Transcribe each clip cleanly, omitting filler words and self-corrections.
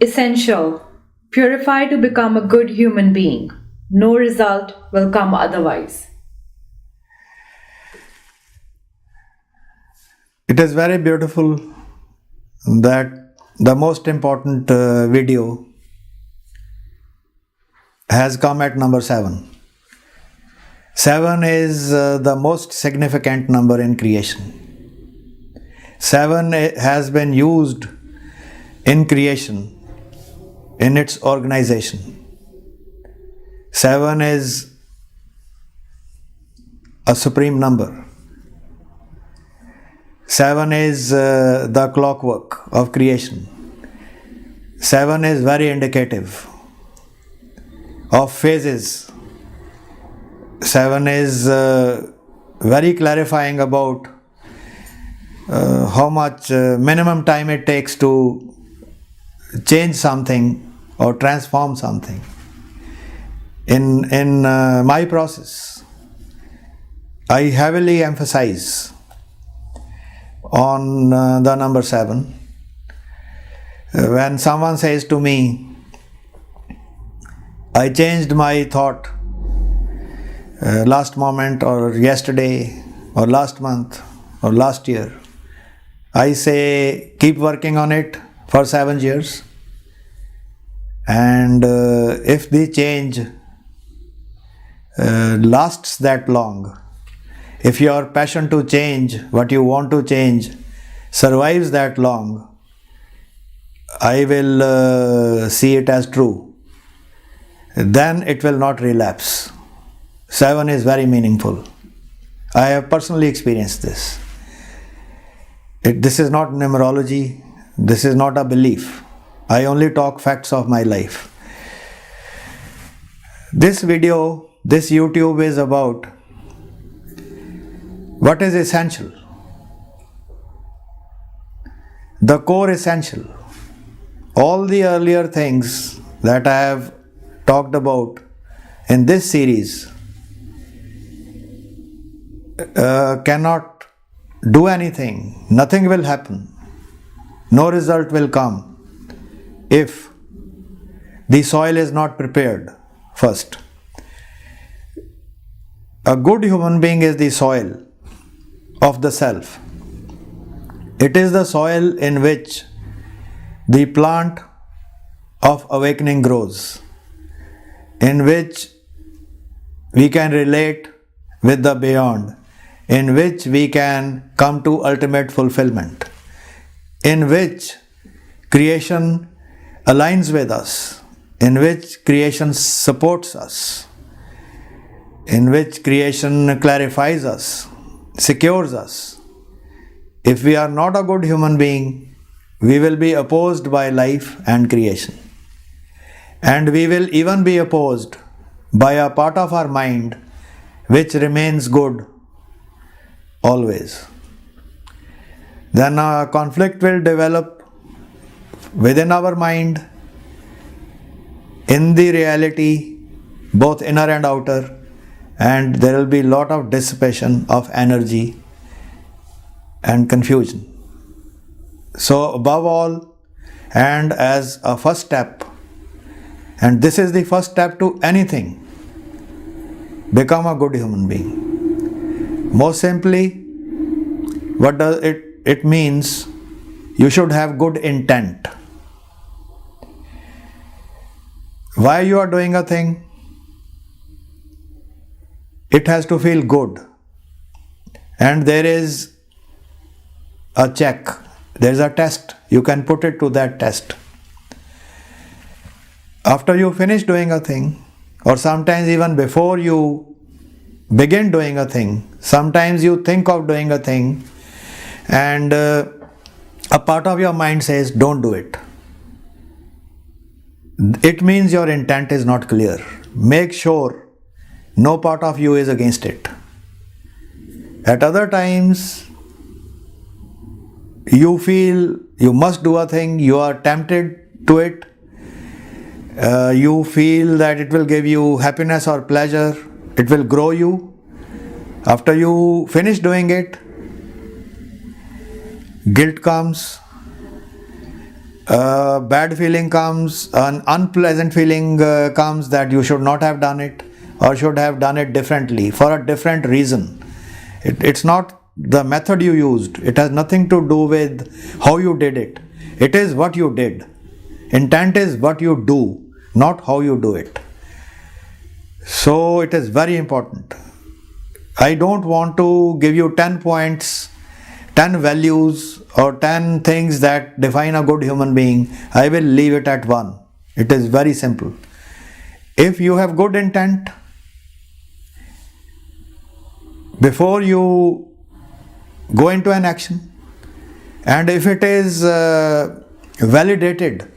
Essential. Purify to become a good human being. No result will come otherwise. It is very beautiful that the most important video has come at number 7. 7 is the most significant number in creation. 7 has been used in creation, in its organization. 7 is a supreme number. 7 is the clockwork of creation. 7 is very indicative of phases. 7 is very clarifying about how much minimum time it takes to change something or transform something. In my process, I heavily emphasize on the number 7. When someone says to me, I changed my thought last moment or yesterday or last month or last year, I say keep working on it for 7 years, and if the change lasts that long, if your passion to change, what you want to change, survives that long, I will see it as true. Then it will not relapse. 7 is very meaningful. I have personally experienced this. This is not numerology. This is not a belief. I only talk facts of my life. This video, this YouTube is about what is essential, the core essential. All the earlier things that I have talked about in this series cannot do anything. Nothing will happen. No result will come if the soil is not prepared first. A good human being is the soil of the self. It is the soil in which the plant of awakening grows, in which we can relate with the beyond, in which we can come to ultimate fulfillment, in which creation aligns with us, in which creation supports us, in which creation clarifies us, secures us. If we are not a good human being, we will be opposed by life and creation. And we will even be opposed by a part of our mind which remains good always. Then a conflict will develop within our mind, in the reality, both inner and outer, and there will be a lot of dissipation of energy and confusion. So above all, and as a first step, and this is the first step to anything, become a good human being. Most simply, what does it means? You should have good intent. Why you are doing a thing? It has to feel good. And there is a check. There is a test. You can put it to that test. After you finish doing a thing, or sometimes even before you begin doing a thing, sometimes you think of doing a thing and a part of your mind says, don't do it. It means your intent is not clear. Make sure no part of you is against it. At other times, you feel you must do a thing, you are tempted to it, you feel that it will give you happiness or pleasure, it will grow you. After you finish doing it, guilt comes, bad feeling comes, an unpleasant feeling comes that you should not have done it or should have done it differently for a different reason. It's not the method you used. It has nothing to do with how you did it. It is what you did. Intent is what you do, not how you do it. So it is very important. I don't want to give you 10 points, 10 values or 10 things that define a good human being. I will leave it at one. It is very simple. If you have good intent, before you go into an action, and if it is validated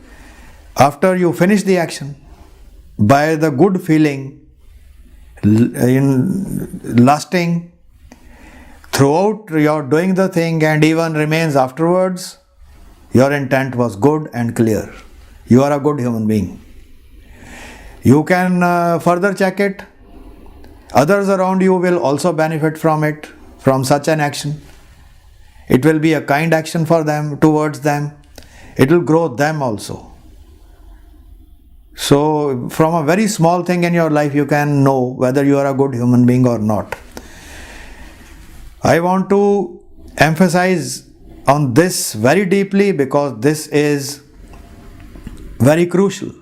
after you finish the action by the good feeling in lasting throughout your doing the thing and even remains afterwards, your intent was good and clear. You are a good human being. You can further check it. Others around you will also benefit from it, from such an action. It will be a kind action for them, towards them. It will grow them also. So, from a very small thing in your life, you can know whether you are a good human being or not. I want to emphasize on this very deeply because this is very crucial.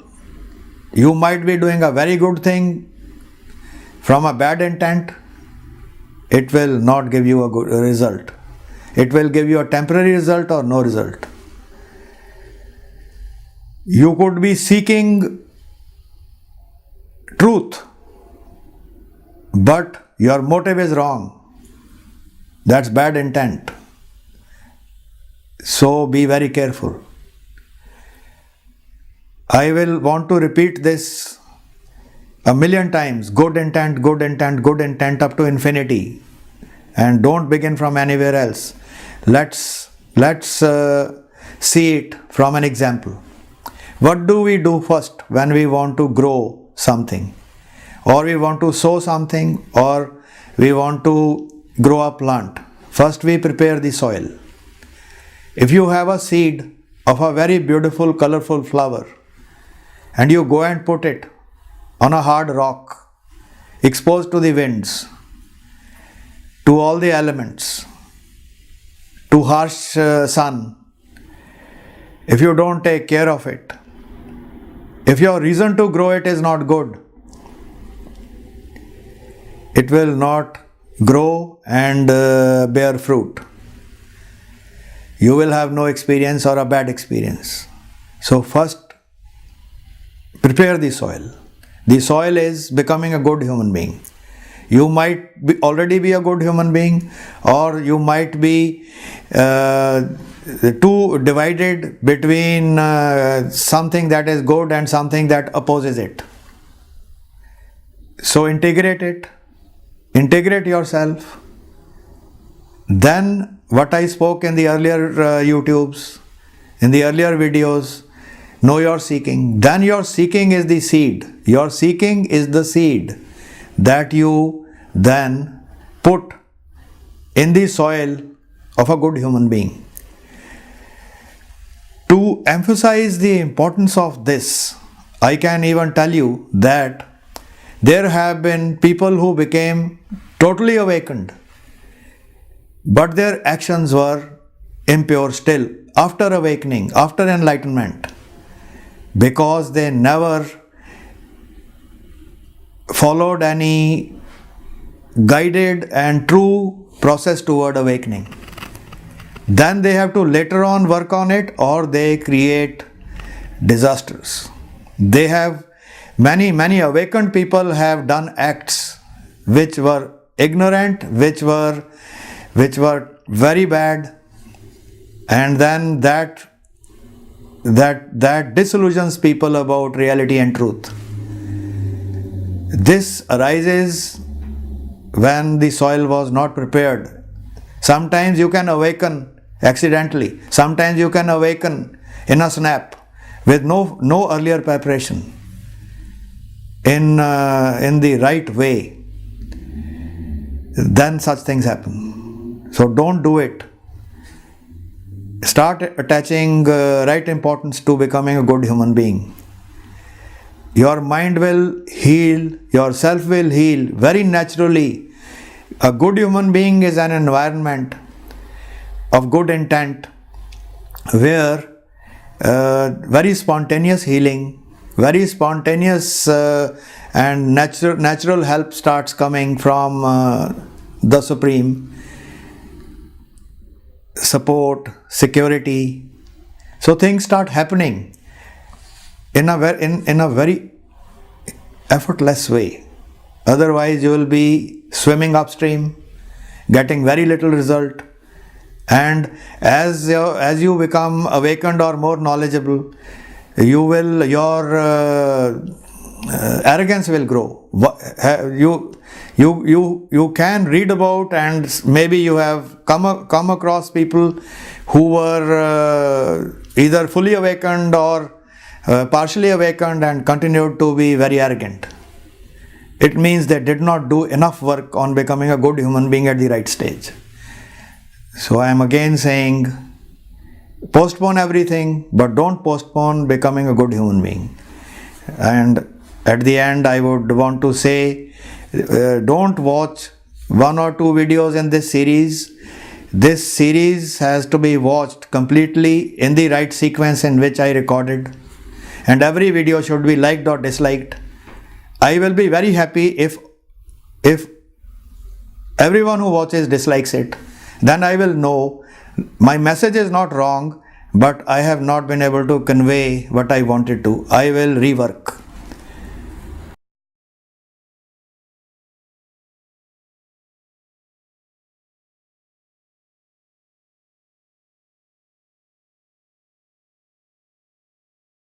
You might be doing a very good thing from a bad intent. It will not give you a good result. It will give you a temporary result or no result. You could be seeking truth, but your motive is wrong. That's bad intent. So be very careful. I will want to repeat this a million times. Good intent, good intent, good intent up to infinity. And don't begin from anywhere else. Let's see it from an example. What do we do first when we want to grow something? Or we want to sow something, or we want to grow a plant? First we prepare the soil. If you have a seed of a very beautiful, colorful flower, and you go and put it on a hard rock, exposed to the winds, to all the elements, to harsh sun, if you don't take care of it, if your reason to grow it is not good, it will not grow and bear fruit. You will have no experience or a bad experience. So first, prepare the soil. The soil is becoming a good human being. You might already be a good human being, or you might be too divided between something that is good and something that opposes it. So integrate it. Integrate yourself. Then what I spoke in the earlier YouTubes, in the earlier videos, know your seeking. Then your seeking is the seed. Your seeking is the seed that you then put in the soil of a good human being. To emphasize the importance of this, I can even tell you that there have been people who became totally awakened, but their actions were impure still after awakening, after enlightenment, because they never followed any guided and true process toward awakening. Then they have to later on work on it, or they create disasters. They have many awakened people have done acts which were ignorant, which were very bad, and then that disillusions people about reality and truth. This arises when the soil was not prepared. Sometimes you can awaken accidentally. Sometimes you can awaken in a snap with no earlier preparation in the right way. Then such things happen. So don't do it. start attaching right importance to becoming a good human being. Your mind will heal, yourself will heal very naturally. A good human being is an environment of good intent where very spontaneous healing, very spontaneous and natural help starts coming from the Supreme, support, security. So things start happening in a very effortless way. Otherwise, you will be swimming upstream, getting very little result. And as you become awakened or more knowledgeable, your arrogance will grow. You can read about, and maybe you have come across people who were either fully awakened or partially awakened and continued to be very arrogant. It means they did not do enough work on becoming a good human being at the right stage. So I am again saying, postpone everything, but don't postpone becoming a good human being. And at the end, I would want to say, don't watch one or two videos in this series. This series has to be watched completely in the right sequence in which I recorded. And every video should be liked or disliked. I will be very happy if everyone who watches dislikes it. Then I will know my message is not wrong, but I have not been able to convey what I wanted to. I will rework.